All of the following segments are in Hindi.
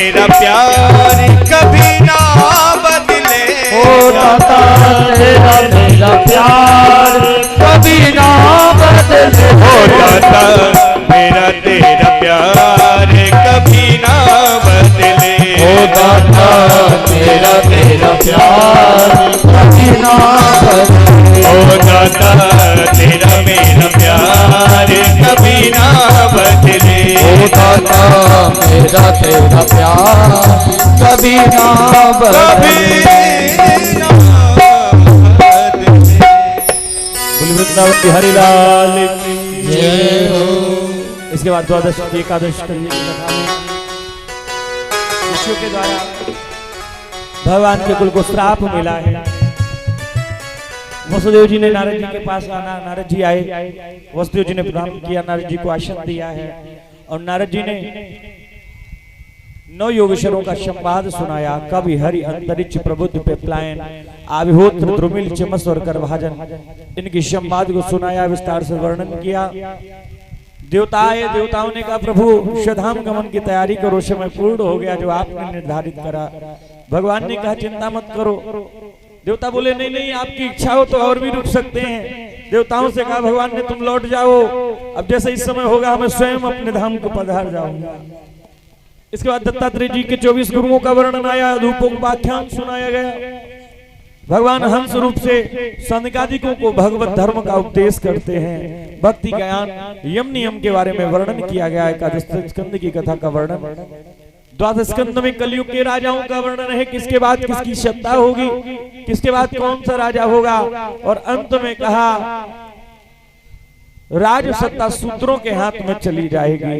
तेरा प्यार कभी ना बदले। ओ दाता तेरा मेरा प्यार कभी ना बदले। ओ दाता मेरा तेरा प्यार कभी ना बदले। ओ दाता मेरा तेरा प्यार कभी ना बदले। ओ दाता तेरा मेरा प्यार कभी ना बदले। ओ दाता मेरा तेरा प्यार कभी ना बदले। वृंदावन बिहारी लाल जय हो। इसके बाद द्वादश एकादश करिए ऋषियों के द्वारा भगवान के कुल को श्राप मिला है। वसुदेव जी ने नारद जी के पास आना, नारद जी आए, वसुदेव जी ने प्रणाम किया, नारद जी को आसन दिया है और नारद जी ने 9 योगेश्वरों का संवाद सुनाया। कवि हरि अंतरिक्ष प्रबुद्ध पेपलायन आविहोत्र द्रुमिल चमस और करभाजन इनकी संवाद को सुनाया, विस्तार से वर्णन किया। देवताओं ने कहा प्रभु श्रद्धाम गमन की तैयारी करो, समय पूर्ण हो गया जो आपने निर्धारित करा। भगवान ने कहा चिंता मत करो। देवता बोले नहीं नहीं आपकी इच्छा हो तो और भी रुक सकते हैं। देवताओं से कहा भगवान ने तुम लौट जाओ, अब जैसे इस समय होगा मैं स्वयं अपने धाम को पधार जाऊंगा। इसके बाद दत्तात्रेय जी के 24 गुरुओं का वर्णन आया, रूपोपाख्यान सुनाया गया। भगवान हंस रूप से सनकादिकों को भगवत धर्म का उपदेश करते हैं। भक्ति ज्ञान यम नियम के बारे में वर्णन किया गया है। एकादश स्कंद की कथा का वर्णन, द्वादश स्कंद में कलयुग के राजाओं का वर्णन है, किसके बाद किसकी सत्ता होगी, किसके बाद कौन सा राजा होगा। और अंत में कहा राज सत्ता सूत्रों के हाथ में चली जाएगी।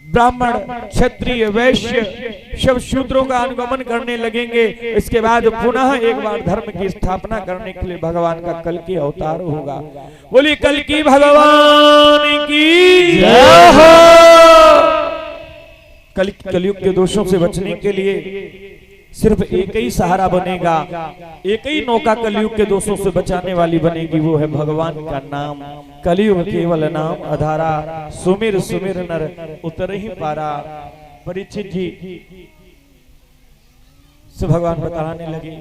ब्राह्मण क्षत्रिय वैश्य सब शूद्रों का अनुगमन करने लगेंगे। इसके बाद पुनः एक बार धर्म की स्थापना करने के लिए भगवान का कल की अवतार होगा। बोलिए कल की भगवान की जय हो। कलयुग के दोषों से बचने के लिए सिर्फ एक ही सहारा बनेगा, एक ही नौका कलयुग के दोषों से बचाने वाली बनेगी, वो है भगवान का नाम। कलयुग केवल नाम आधारा, सुमिर सुमिर नर उतर ही पारा। परीक्षित जी से भगवान बताने लगे,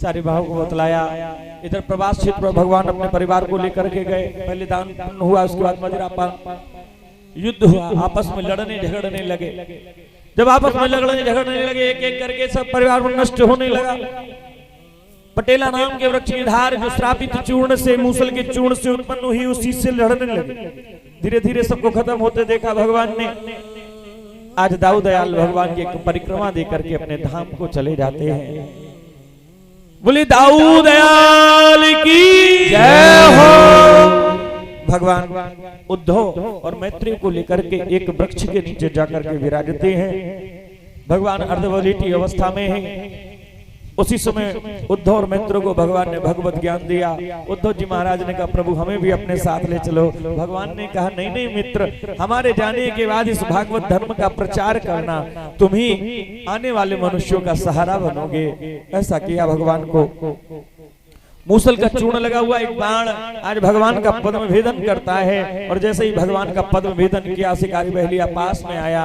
सारे भाव को बतलाया। इधर प्रवास क्षेत्र पर भगवान अपने परिवार को लेकर के गए। पहले दान हुआ, उसके बाद मदिरापान, युद्ध हुआ, आपस में लड़ने झगड़ने लगे। जब आपस में लड़ने झगड़ने लगे एक एक करके सब परिवार में नष्ट होने लगा। पटेला नाम के वृक्ष की धार जो श्रापित चूर्ण से, मूसल के चूर्ण से उत्पन्न हुई, उसी से लड़ने लगे। धीरे धीरे सबको खत्म होते देखा भगवान ने। आज दाऊ दयाल भगवान की एक परिक्रमा देकर के अपने धाम को चले जाते हैं। बोले दाऊ दयाल की जय हो। भगवान उद्धव और मैत्री को लेकर के एक वृक्ष के नीचे जाकर के विराजते हैं। भगवान अर्धवलिटी अवस्था में हैं। उसी समय उद्धव और मैत्र को भगवान ने भगवत ज्ञान दिया। उद्धव जी महाराज ने कहा प्रभु हमें भी अपने साथ ले चलो। भगवान ने कहा नहीं नहीं मित्र, हमारे जाने के बाद इस भागवत धर्म का प्रचार करना, तुम ही आने वाले मनुष्यों का सहारा बनोगे। ऐसा किया भगवान को। मूसल का चूर्ण लगा हुआ एक बाण आज भगवान का पद्म भेदन करता है। और जैसे ही भगवान का पद्म भेदन किया, शिकारी बहलिया पास में आया,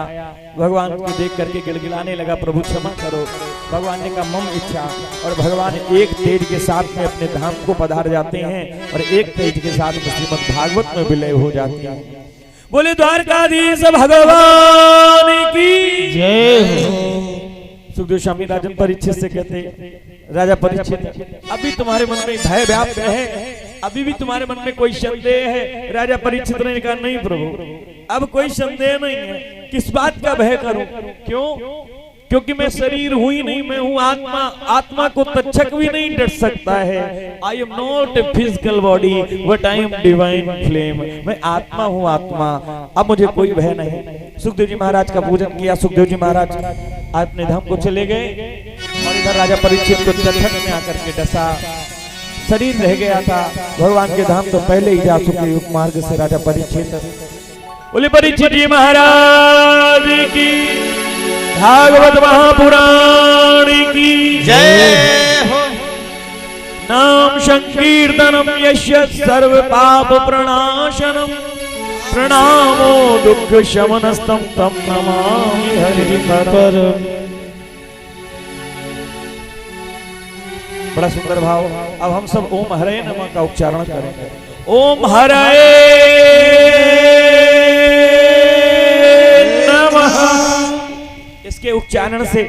भगवान को देख करके गिड़गिड़ाने लगा प्रभु क्षमा करो। भगवान ने कहा मम इच्छा। और भगवान एक तेज के साथ में अपने धाम को पधार जाते हैं और एक तेज के साथ श्रीमद् भागवत में विलय हो जाते हैं। बोले द्वारकाधीश भगवान की जय हो। सुखदेव स्वामी राजन परीक्षित से कहते, राजा परीक्षित अभी तुम्हारे मन में भय व्याप्त है, अभी भी तुम्हारे मन में कोई संदेह है। राजा परीक्षित ने कहा नहीं प्रभु अब कोई संदेह नहीं है। किस बात का भय करूं? क्यों? क्योंकि मैं शरीर हूं ही नहीं, मैं हूं आत्मा। आत्मा को तक्षक भी नहीं डर सकता है। I am not a physical body but I am divine flame. मैं आत्मा हूं आत्मा, अब मुझे कोई भय नहीं। सुखदेव जी महाराज का पूजन किया। सुखदेव जी महाराज अपने धाम को चले गए और इधर राजा परीक्षित को तक्षक में आकर के डसा। शरीर रह गया था, भगवान के धाम तो पहले ही जा चुके युग मार्ग से राजा परीक्षित। बोले परीक्षित जी महाराज की, भागवत महापुराण की जय हो। नाम संकीर्तनम यस्य सर्व पाप प्रणाशनम, प्रणामो दुख शमनस्तम तम नमामि हरि पर। बड़ा सुंदर भाव। अब हम सब ओम हरे नमः का उच्चारण करेंगे। ओम हरे नमः। इसके उच्चारण से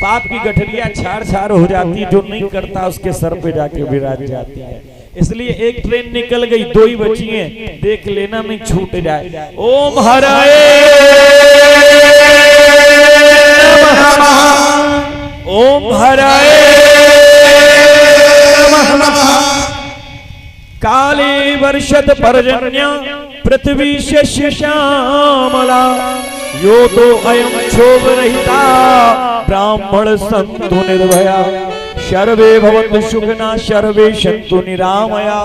पाप की गठरियां छाड़ छाड़ हो जाती, जो नहीं करता उसके सर पे जाके विराज जाती है। इसलिए एक ट्रेन निकल गई, दो ही बची हैं, देख लेना नहीं छूट जाए। ओम हरे नमः। ओम हरे काले वर्षत पर्जन्य पृथ्वी शस्य श्यामला यो तो अयं क्षोभ रहिता ब्राह्मण संतु निर्भया सर्वे भवन्तु सुखिनः सर्वे सन्तु निरामया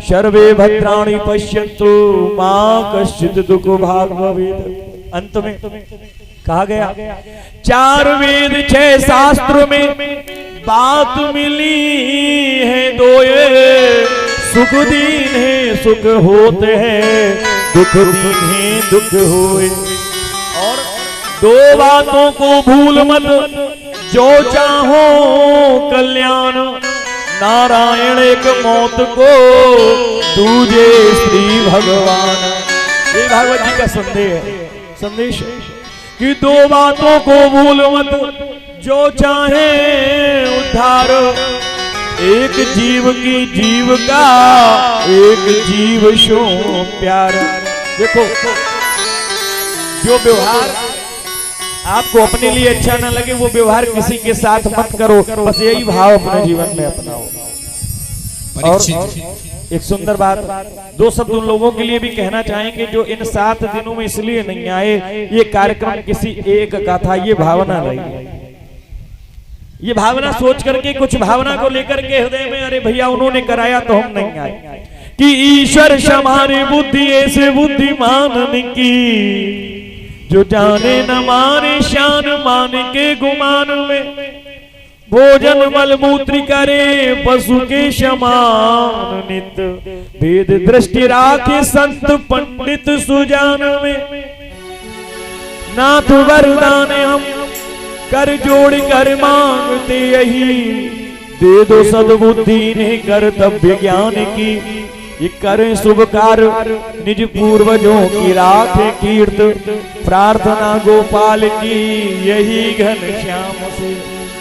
सर्वे भद्राणि पश्यन्तु मा कश्चित् दुःखभाग् भवेत्। अंत में कहा गया 4 वेद 6 शास्त्र में बात मिली है दो, ये सुख दीन है सुख होते हैं, दुख दीन है दुख होए। और 2 बातों को भूल मत, जो चाहो कल्याण, नारायण एक मौत को दूजे श्री भगवान। ये भागवत जी का संदेश है कि 2 बातों को भूल मत, जो चाहे उद्धार, एक जीव की जीव का एक जीव सो प्यार। देखो, जो व्यवहार आपको अपने लिए अच्छा ना लगे वो व्यवहार किसी के साथ मत करो, बस यही भाव अपने जीवन में अपनाओ। और एक सुंदर बात, 2 शब्द उन लोगों के लिए भी कहना चाहेंगे जो इन 7 दिनों में इसलिए नहीं आए, ये कार्यक्रम किसी एक का था, ये भावना रही है। ये भावना सोच करके, कुछ भावना को लेकर के हृदय में, अरे भैया उन्होंने कराया तो हम नहीं आए, कि ईश्वर हमारी बुद्धि ऐसे बुद्धिमान की, जो जाने न मारे शान मान के गुमान में, भोजन मलमूत्र करे पशु के समान नित, वेद दृष्टि राखे संत पंडित सुजान में। नाथ वरदान हम कर जोड़ कर मांगते यही, दे दो सद्बुद्धि ने कर्तव्य ज्ञान की, ये करें शुभ कार्य निज पूर्वजों की राखे कीर्त, प्रार्थना गोपाल की यही घनश्याम से,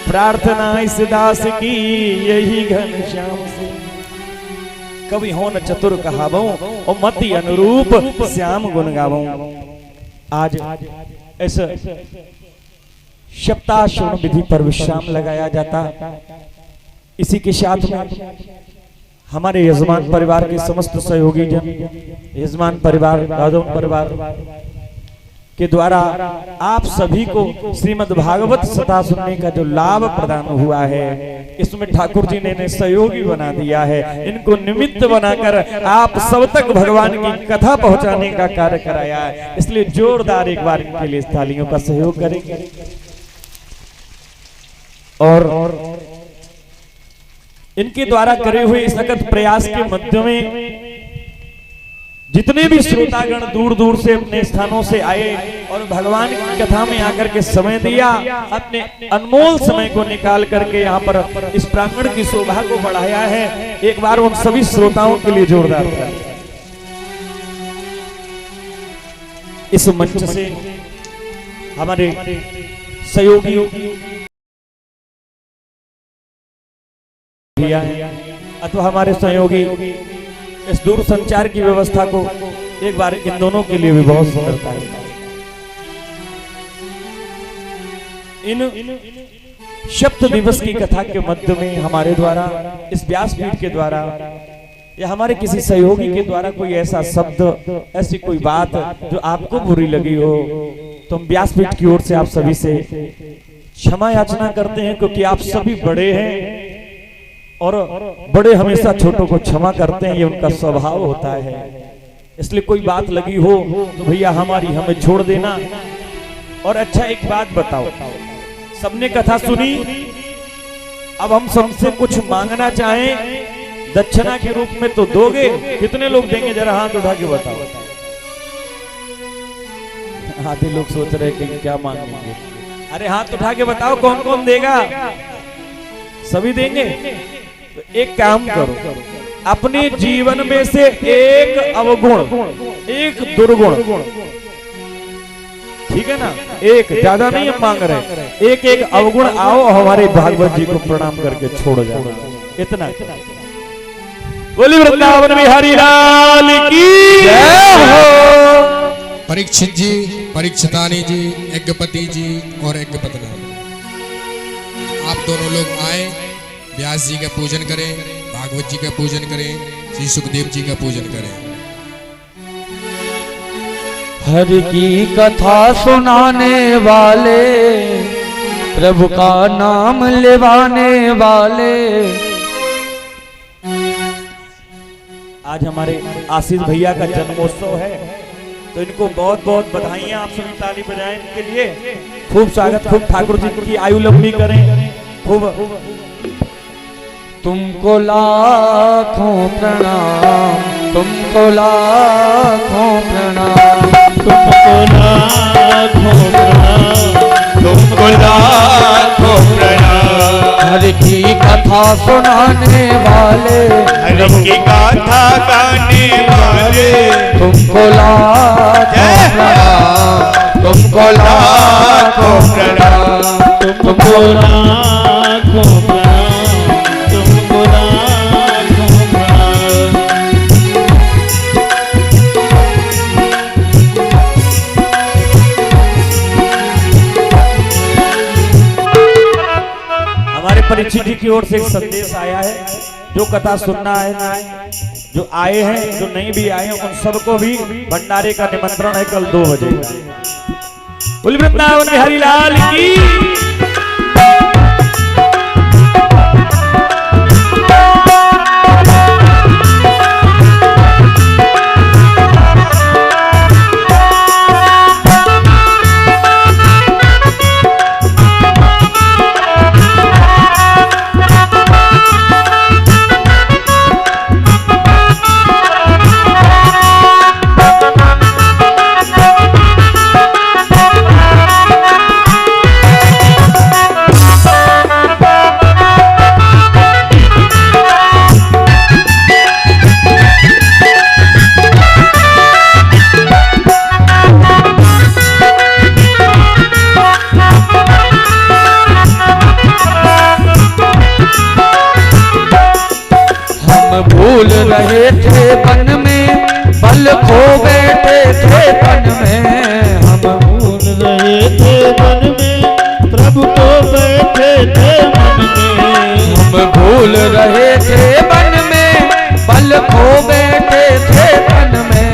प्रार्थना इस दास की यही घनश्याम से। कवि हो न चतुर कहावो और मति अनुरूप श्याम गुण गावो। आज ऐसा सप्ताह श्रवण विधि पर विश्राम लगाया जाता। इसी के साथ में हमारे यजमान परिवार के समस्त सहयोगी जन, यजमान परिवार, यादव परिवार के द्वारा आप सभी को श्रीमद् भागवत सदा सुनने का जो लाभ प्रदान हुआ है, इसमें ठाकुर जी ने सहयोगी बना दिया है। इनको निमित्त बनाकर आप सब तक भगवान की कथा पहुंचाने का कार्य कराया है। इसलिए जोरदार एक बार इनके लिए तालियों का सहयोग करेंगे। और इनके द्वारा करे हुए इस सख्त प्रयास के मध्य में जितने भी श्रोतागण दूर दूर से अपने स्थानों से आए और भगवान की कथा में आकर के समय दिया, अपने अनमोल समय को निकाल करके यहाँ पर इस प्रांगण की शोभा को बढ़ाया है, एक बार उन सभी श्रोताओं के लिए जोरदार ताली। इस मंच से हमारे सहयोगी अथवा हमारे सहयोगी इस दूर संचार की व्यवस्था को एक बार इन दोनों के लिए भी बहुत सुंदरता है। इन सप्त दिवस की कथा के मध्य में हमारे द्वारा, इस व्यासपीठ के द्वारा या हमारे किसी सहयोगी के द्वारा कोई ऐसा शब्द, ऐसी कोई बात जो आपको बुरी लगी हो, तो हम व्यासपीठ की ओर से आप सभी से क्षमा याचना करते हैं, क्योंकि आप सभी बड़े हैं और बड़े हमेशा छोटों को क्षमा करते हैं, ये उनका स्वभाव होता है। इसलिए कोई बात लगी हो तो भैया हमारी हमें छोड़ देना। और अच्छा एक बात बताओ, सबने कथा सुनी, अब हम सबसे कुछ मांगना चाहें दक्षिणा के रूप में तो दोगे? कितने लोग देंगे, जरा हाथ उठा के बताओ। आधे लोग सोच रहे कि क्या मांगेंगे। अरे हाथ उठा के बताओ कौन कौन देगा? सभी देंगे। तो एक काम करो, अपने जीवन में से एक अवगुण, एक दुर्गुण, ठीक है ना, एक, ज्यादा नहीं हम मांग रहे, एक एक अवगुण आओ हमारे भागवत जी को प्रणाम करके छोड़ जाओ, इतना। बोली वृंदावन बिहारी लाल की जय हो। परीक्षित जी, परीक्षितानी जी, यज्ञपति जी और यज्ञपत्नी, आप दोनों लोग आए, व्यास जी का पूजन करें, भागवत जी का पूजन करें, श्री सुखदेव जी का पूजन करें। हर की कथा सुनाने वाले, प्रभु का नाम लेवाने वाले। आज हमारे आशीष भैया का जन्मोत्सव है, तो इनको बहुत बहुत बधाइयां। आप सभी ताली बजाएं इनके लिए। खूब स्वागत, खूब ठाकुर जी की आयु लंबी करें, खूब। तुमको लाखों प्रणाम, तुमको लाखों प्रणाम, तुमको लाखों प्रणाम, तुमको लाखों प्रणाम। हर की कथा सुनाने वाले, हर की गाथा गाने वाले, तुमको लाखों प्रणाम, तुमको लाखों प्रणाम, तुमको लाखों प्रणाम, तुमको लाखों प्रणाम। हमारे परीक्षित जी की ओर से एक संदेश आया है। जो कथा सुनना है ना, जो आए हैं, जो नहीं भी आए हैं, उन सबको भी भंडारे का निमंत्रण है कल 2 बजे। बोली वृंदावन बिहारी लाल की। भूल रहे थे वन में, बल खो बैठे थे वन में। हम भूल रहे थे वन में, प्रभु तो बैठे थे मन में। हम भूल रहे थे वन में, बल खो बैठे थे वन में।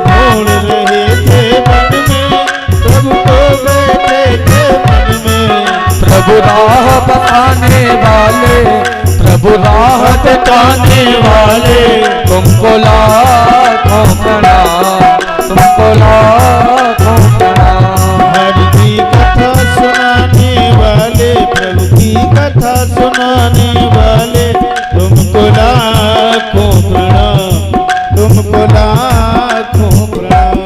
भूल रहे थे वन में, प्रभु तो बैठे थे मन में। प्रभु राह बताने वाले, प्रभु राह बताने वाले, तुमको लाखों प्रणाम, तुमको लाखों प्रणाम। हरि की कथा सुनाने वाले, प्रभु की कथा सुनाने वाले, तुमको लाखों प्रणाम, तुमको लाखों प्रणाम।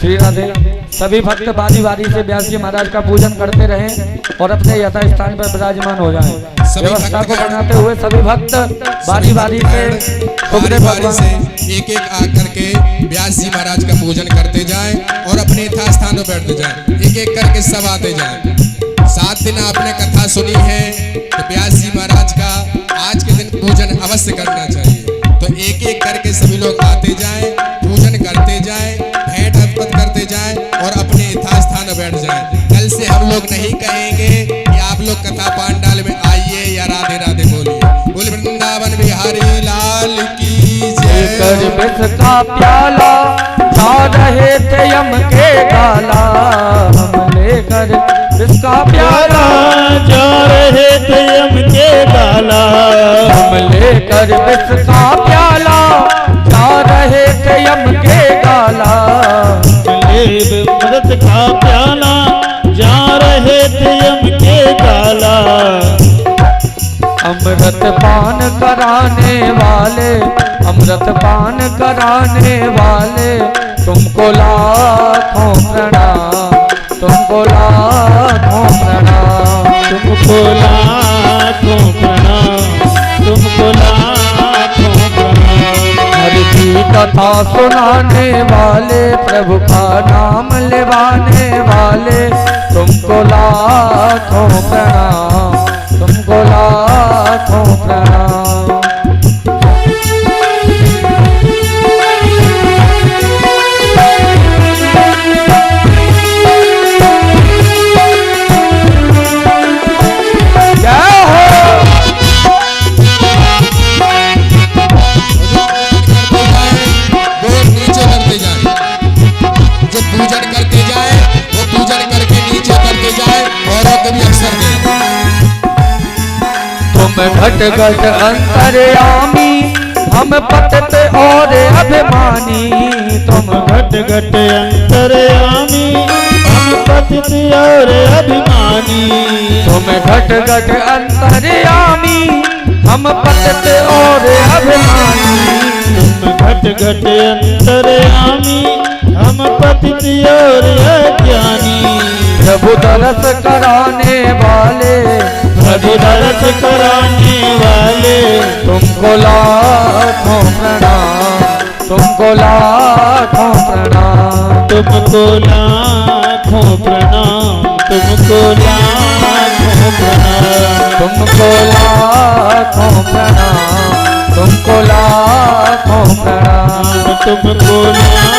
श्री राधे। सभी भक्त बारी बारी से व्यास जी महाराज का पूजन करते रहें और अपने यथा स्थान पर विराजमान हो जाएं। व्यवस्था को बनाते हुए सभी भक्त बारी बारी से एक एक आकर के व्यास जी महाराज का पूजन करते जाएं और अपने यथा स्थान पर बैठते जाएं। एक एक करके सब आते जाएं। 7 दिन आपने कथा सुनी है, तो व्यास जी महाराज का आज के दिन पूजन अवश्य करना चाहिए। तो एक एक करके सभी लोग आते जाएं, पूजन करते जाएं, भेंट अर्पण करते जाएं और अपने यथा स्थान पर बैठ जाएं। कल से हम लोग नहीं कहेंगे कि आप लोग कथा पांडाल में आइए या राधे राधे बोलिए। बोल वृंदावन बिहारी लाल की जय। कर विष का प्याला जा रहे थे यम के गाला, हम लेकर विष का प्याला जा रहे थे यम के गाला। हम लेकर विष का प्याला जा रहे थे यम के गाला। मदद का प्याला जा रहे थे यम के गाला। अमृत पान कराने वाले, अमृत पान कराने वाले तुमको लाखों प्रणाम, तुमको लाखों प्रणाम, तुमको लाखों प्रणाम, तुमको लाखों प्रणाम। हर की कथा सुनाने वाले, प्रभु का नाम लेवाने वाले तुमको लाखों प्रणाम, तुमको लाखों प्रणाम। घट घट अंतर्यामी हम पतित और अभिमानी, तुम घट घट अंतर्यामी हम पतित और अभिमानी। तुम घट घट अंतर्यामी हम पतित और अभिमानी। तुम घट घट अंतर्यामी हम पतित और अज्ञानी। प्रभु दरस कराने वाले, प्रभु दरस कराने वाले तुमको लाखों प्रणाम, तुमको लाखों प्रणाम, तुमको लाखों प्रणाम, तुमको लाखों प्रणाम, तुमको लाखों प्रणाम, तुमको लाखों प्रणाम, तुमको लाखों प्रणाम।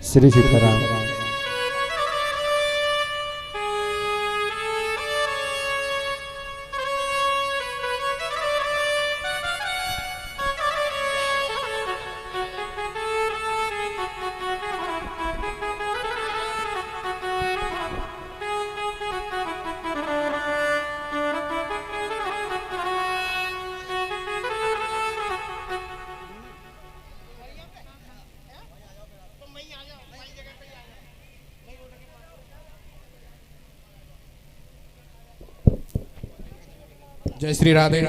श्री सीताराम। जय श्री राधे।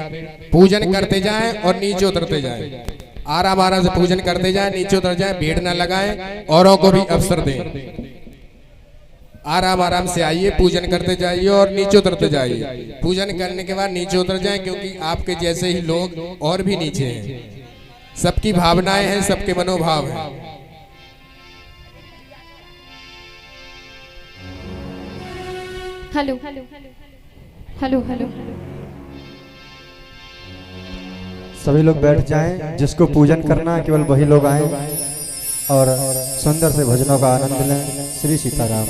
पूजन करते जाएं और नीचे उतरते जाएं, आराम आराम से पूजन करते जाएं, नीचे उतर जाएं, भीड़ ना लगाएं, औरों को भी अवसर दें। आराम आराम से आइए, पूजन करते जाइए और नीचे उतरते जाइए। पूजन करने के बाद नीचे उतर जाएं, क्योंकि आपके जैसे ही लोग और भी नीचे हैं। सबकी भावनाएं हैं, सबके मनोभाव हैं। Hello hello hello. सभी लोग बैठ जाएं, जिसको पूजन करना है केवल वही लोग आए और सुंदर से भजनों का आनंद लें। श्री सीताराम।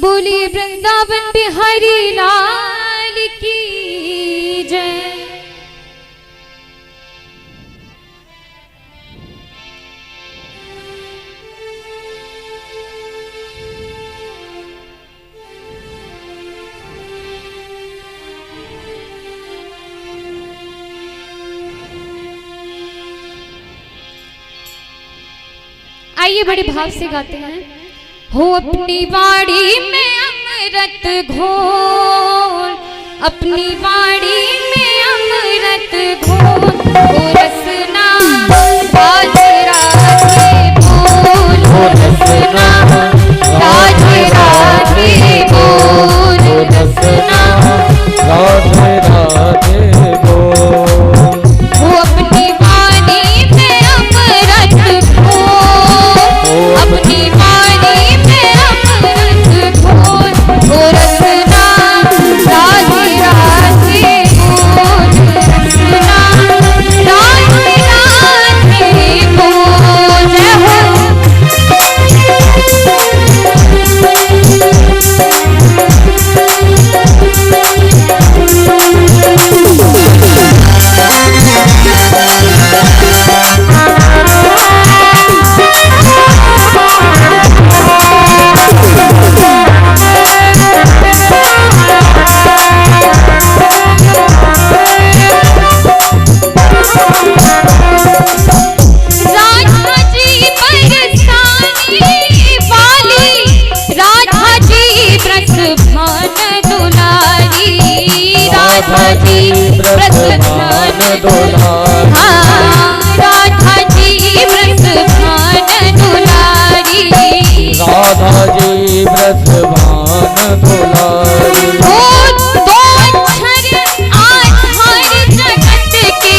बोलिए वृंदावन बिहारी लाल की जय। आइए बड़े भाव से गाते हैं। हो अपनी वाड़ी में अमृत घोल, अपनी वाड़ी में अमृत घोल, ओ रसना राज राधे बोल, ओ रसना राज राधे बोल, ओ रसना राधे राधे बोल। हो अपनी वाड़ी में अमृत घोल, अपनी वाणी में अमृत घोल, ओ रसना राधे राधे बोल, रसना राधे राधे बोल। जय हो। राधा जी व्रत भान दुलारी, राधा जी व्रत भान दुलारी, राधा जी व्रत भान दुलारी। दो अक्षर आधार जगत के,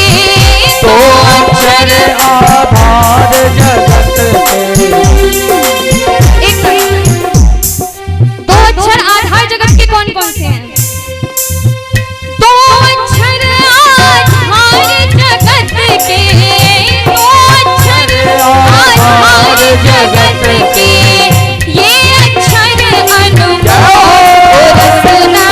दो अक्षर आधार जगत के। दो अक्षर आधार जगत के कौन कौन से हैं? दो अक्षर आधार जगत के, दो अक्षर आधार जगत के, ये अक्षर अनुभव रसना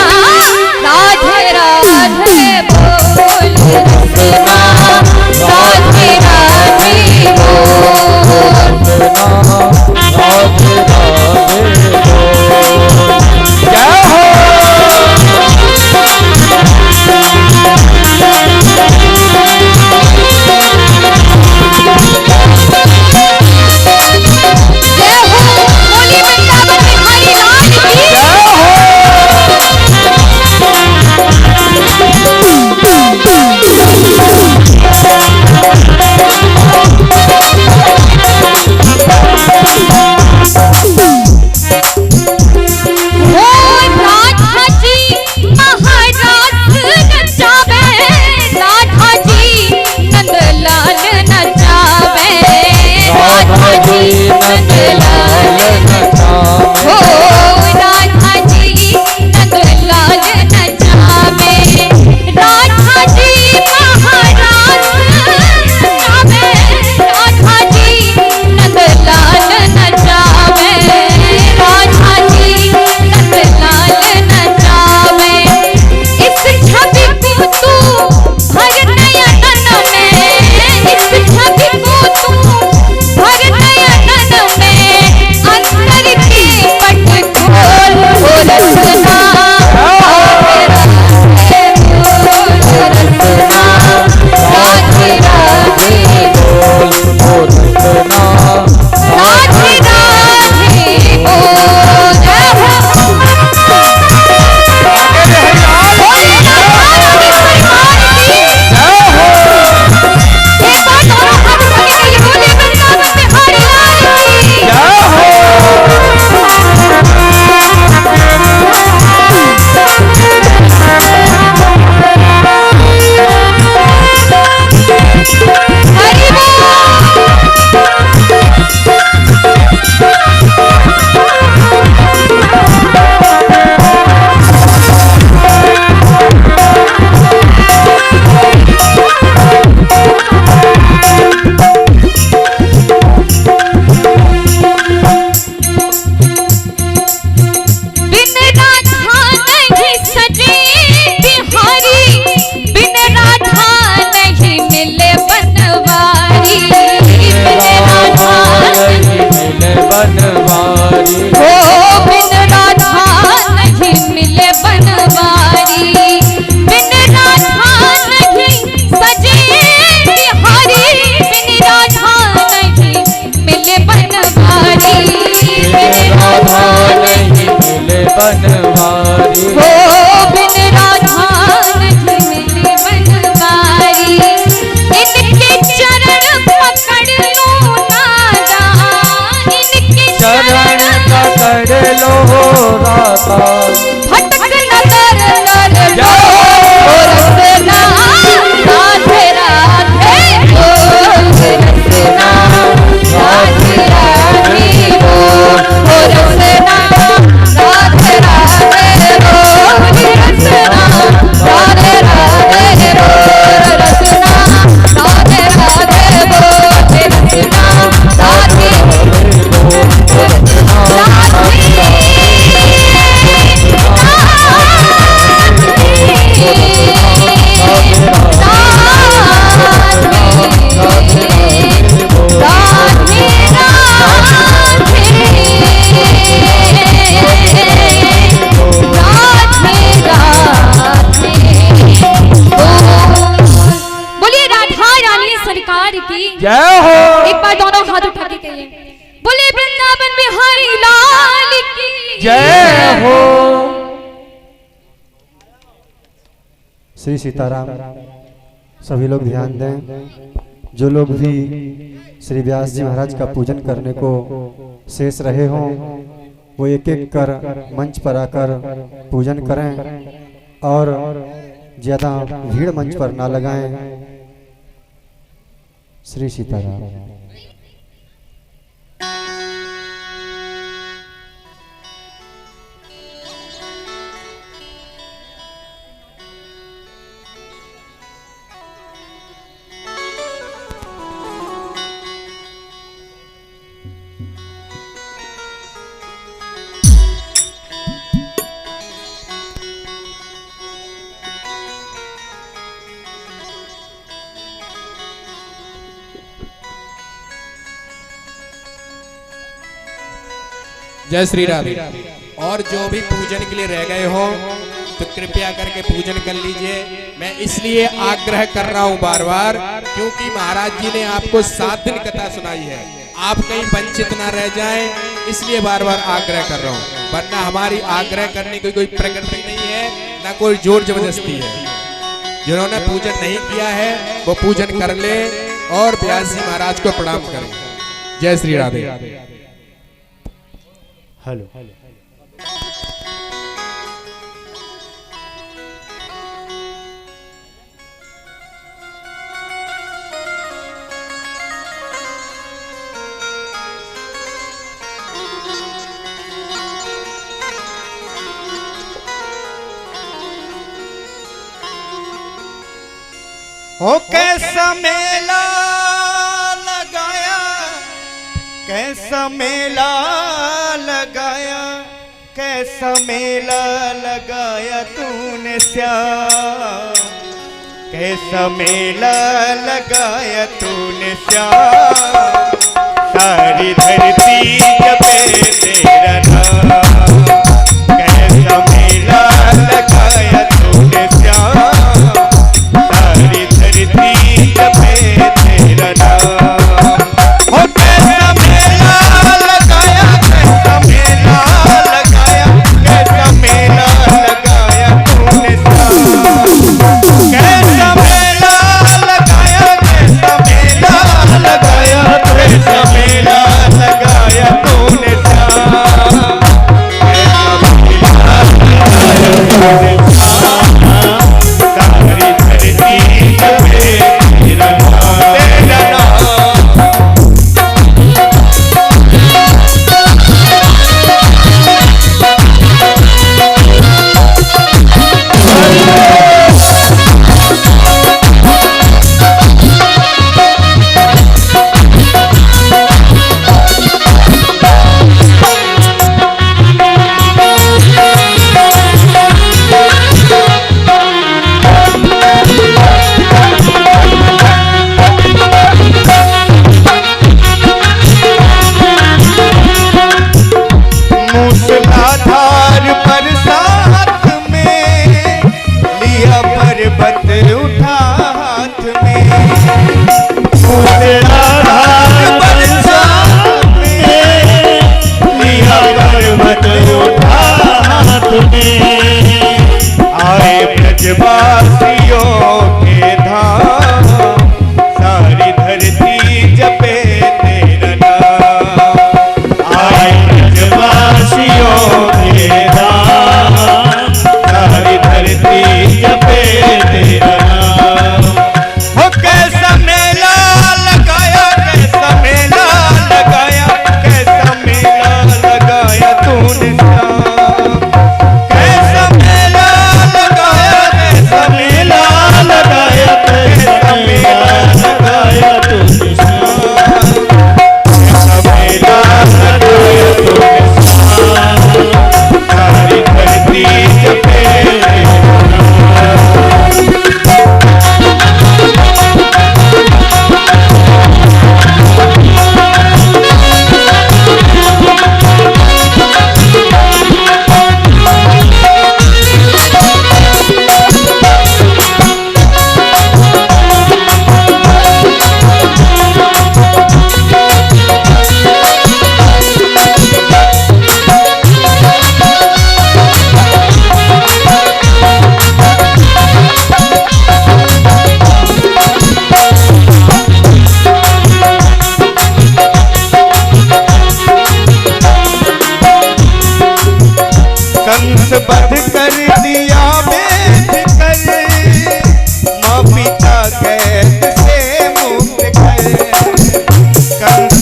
बोलिए राधा रानी सरकार की जय हो। एक बार दोनों हाथ उठा के कहिए बोले वृंदावन बिहारी लाल की जय हो। श्री सीताराम। सभी लोग ध्यान दें, जो लोग भी श्री व्यास जी महाराज का पूजन करने को शेष रहे हों वो एक एक कर मंच पर आकर पूजन करें और ज्यादा भीड़ मंच पर ना लगाएं। श्री सीताराम। जय श्री राधे। और जो भी पूजन के लिए रह गए हो तो कृपया करके पूजन कर लीजिए। मैं इसलिए आग्रह कर रहा हूँ बार बार क्योंकि महाराज जी ने आपको 7 दिन कथा सुनाई है, आप कहीं वंचित ना रह जाएं, इसलिए बार बार आग्रह कर रहा हूँ। वरना हमारी आग्रह करने की कोई प्रकृति नहीं है, ना कोई जोर जबरदस्ती है। जिन्होंने पूजन नहीं किया है वो पूजन कर ले और व्यास जी महाराज को प्रणाम करें। जय श्री राधे। हेलो। ओ कैसा मेला लगाया, कैसा मेला लगाया, कैसा मेला लगाया तूने श्याम, कैसा मेला लगाया तूने श्याम, सारी धरती जपे तेरा नाम, कैसा मेला लगाया तूने श्याम, सारी धरती जपे तेरा नाम। ओ कैसा मेला लगाया, कैसा मेला लगाया, कैसा मेला लगाया तूने श्याम, कैसा मेला लगाया, कैसा मेला लगाया, कैसा मेला लगाया तूने श्याम,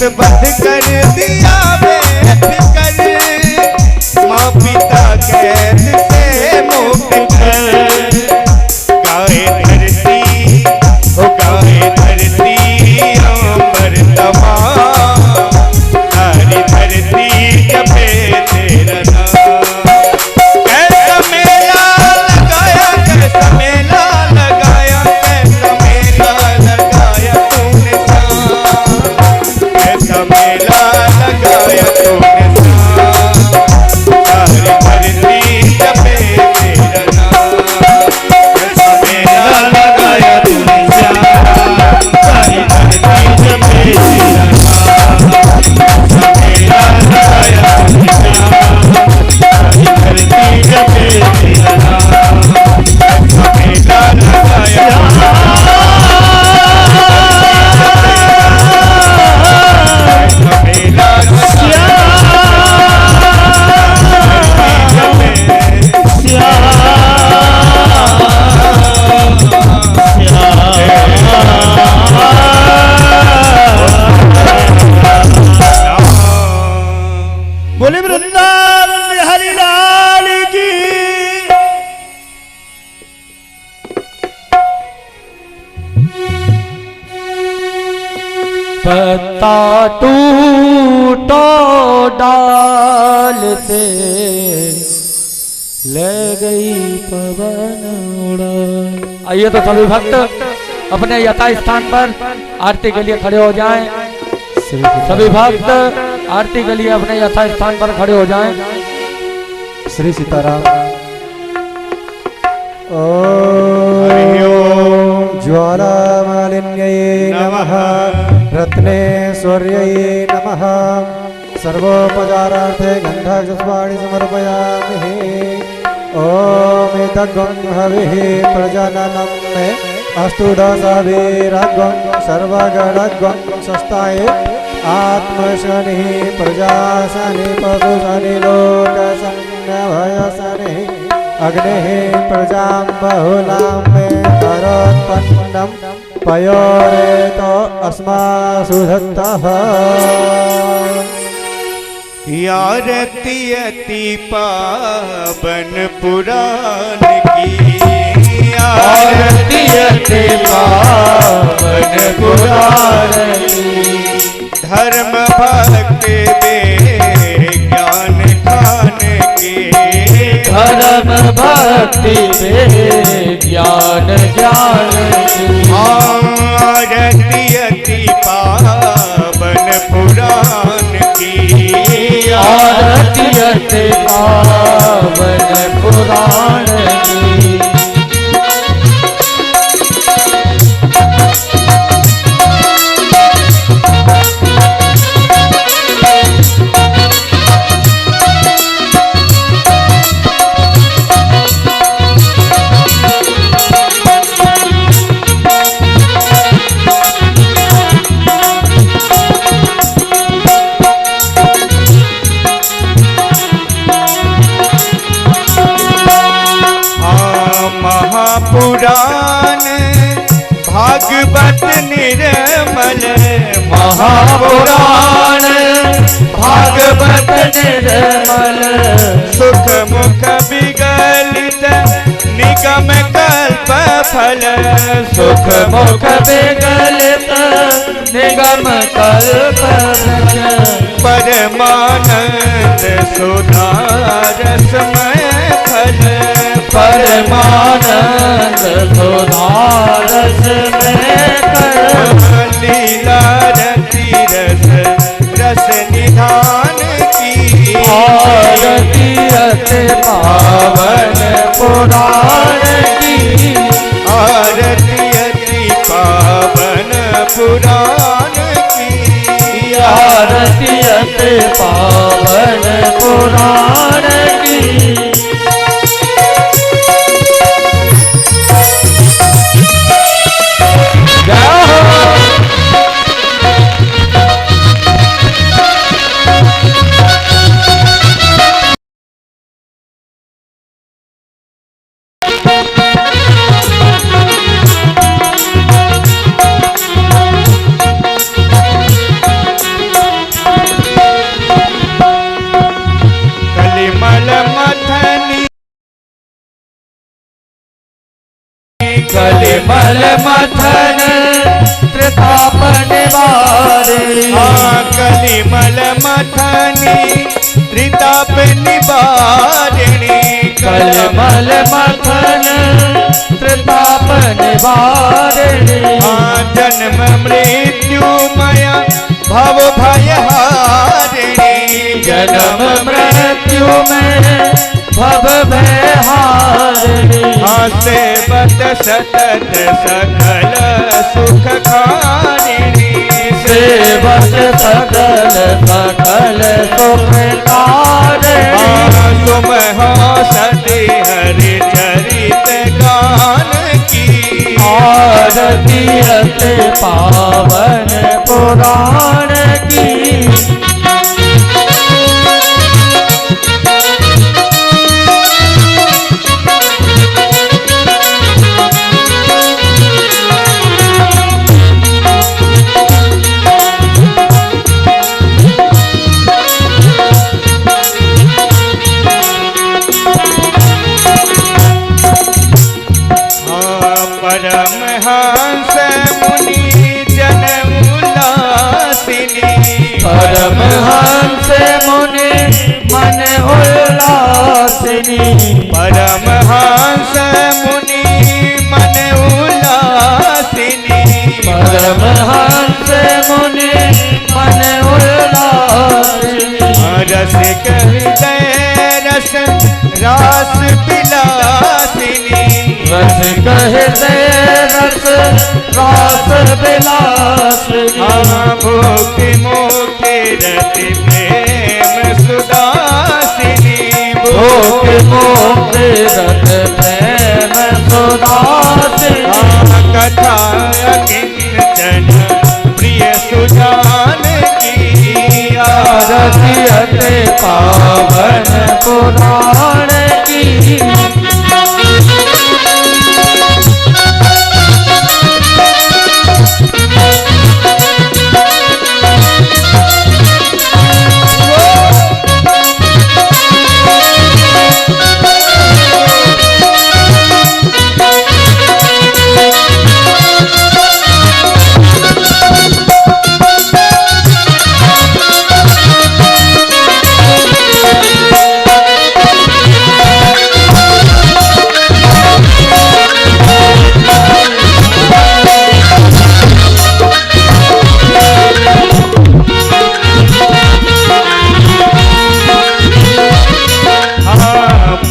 दुख बंद कर दिया बेफिकर, माँ पिता कैद से मुक्त कर। गाए धरती ओ गाए धरती अंबर तमाम, सारी धरती जपे तेरा नाम। कैसा मेला लगाया, कैसा मेला लगाया, कैसा मेला लगाया तूने शाम, कैसा मेला लगाया तूने शाम, सारी धरती जपे तेरा नाम। कैसा मेला लगाया तूने शाम, सारी धरती जपे तेरा नाम, कैसा मेला लगाया तूने शाम, सारी धरती जपे तेरा नाम, कैसा मेला लगाया बोले वृंदावन बिहारी लाल की। पत्ता टूटो डाल से, ले गई पवन उड़ा। आइए तो सभी भक्त अपने यथा स्थान पर आरती के लिए खड़े हो जाएं। सभी भक्त आरती के लिए अपने यथा स्थान पर खड़े हो जाएं। श्री सीताराम। ज्वाला मालिन्यै नमः, रत्नेश्वर्यै नमः, सर्वोपचारार्थे गन्धपुष्पाणि समर्पयामि। ओम एतद्गं हविः प्रजननं मे अस्तु दशवीरगं सर्वगणगं शस्ताय आत्मशनि प्रजाशनि पशुशनि लोकशन्यभयशनि अग्निः प्रजां बहुलां मे करोत्पन्नं पयोरेतो अस्मासु दत्तः। आरती अति पावन पुराण की, आरती अति पावन पुराण की, धर्म भक्ति ज्ञान खान के, धर्म भक्ति ज्ञान ज्ञान की। आरती अति पावन पुराण की, आरती अति पावन पुराण की। महापुराण भागवत निर्मल, महापुराण भागवत निर्मल, सुख मुख विगलित निगम कल्प फल, सुख मुख विगलित निगम कल्प फल, परमानंद सुधा रसमय फल, परमानंद सुधा रसमय फल, लीला रति रस रस निधान की, आरती अति पावन पुराण की, आरती अति पावन पुराण की, आरती अति पावन पुराण की। कलिमल मथन त्रितापन वारिणी कलिमल मथनी त्रिताप निवारिणी कलिमल मथन त्रितापन वारिणी जन्म मृत्युमया भव भयहारिणी जन्म मृत्यु में भव भयहारिणी सेवत सतत सकल सुख कारिणी सेवत सकल सकल सुख कारिणी तुम हो सदी हरि चरित गान की आरती अति पावन पुराण की परमहंस मुनि जन उल्लासिनी परमहंस मुनि मन उल्लासिनी परमहंस मुनि मन उल्लासिनी परमहंस मुनि मन उल्लासिनी रसिक हृदय रस रास विलासिनी रसिक हृदय रस रास विलासिनी भोक्ति मोक्ति रति प्रेम सुदासिनी भोक्ति मोक्ति रति प्रेम सुदासिनी कथा किंचन प्रिय सुजान की आरती अति पावन पुराण की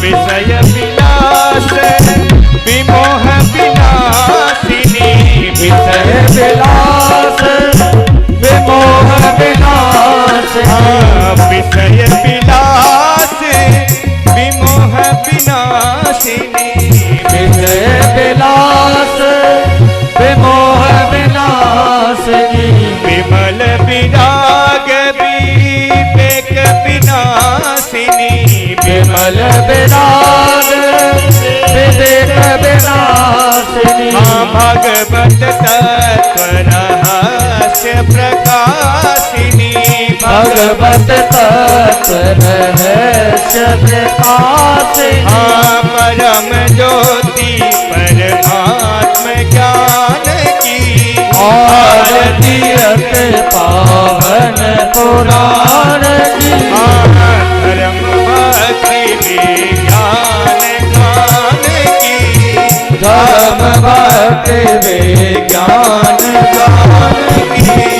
विषय विलास विमोह विनाशिनी विषय विलास विमोह विनाशिनी विषय विलास विमोह विनाशिनी विषय विलास विमोह विनाशिनी विमल विराग विवेक विनाशिनी विमल विराग विवेक विनाशिनी भगवत तत्व रहस्य प्रकाशिनी भगवत तत्व रहस्य प्रकाशिनी परम ज्योति परमात्म ज्ञान की आरती अति पावन पुराण की धर्म भक्ति विज्ञान ज्ञान की धर्म भक्ति विज्ञान ज्ञान की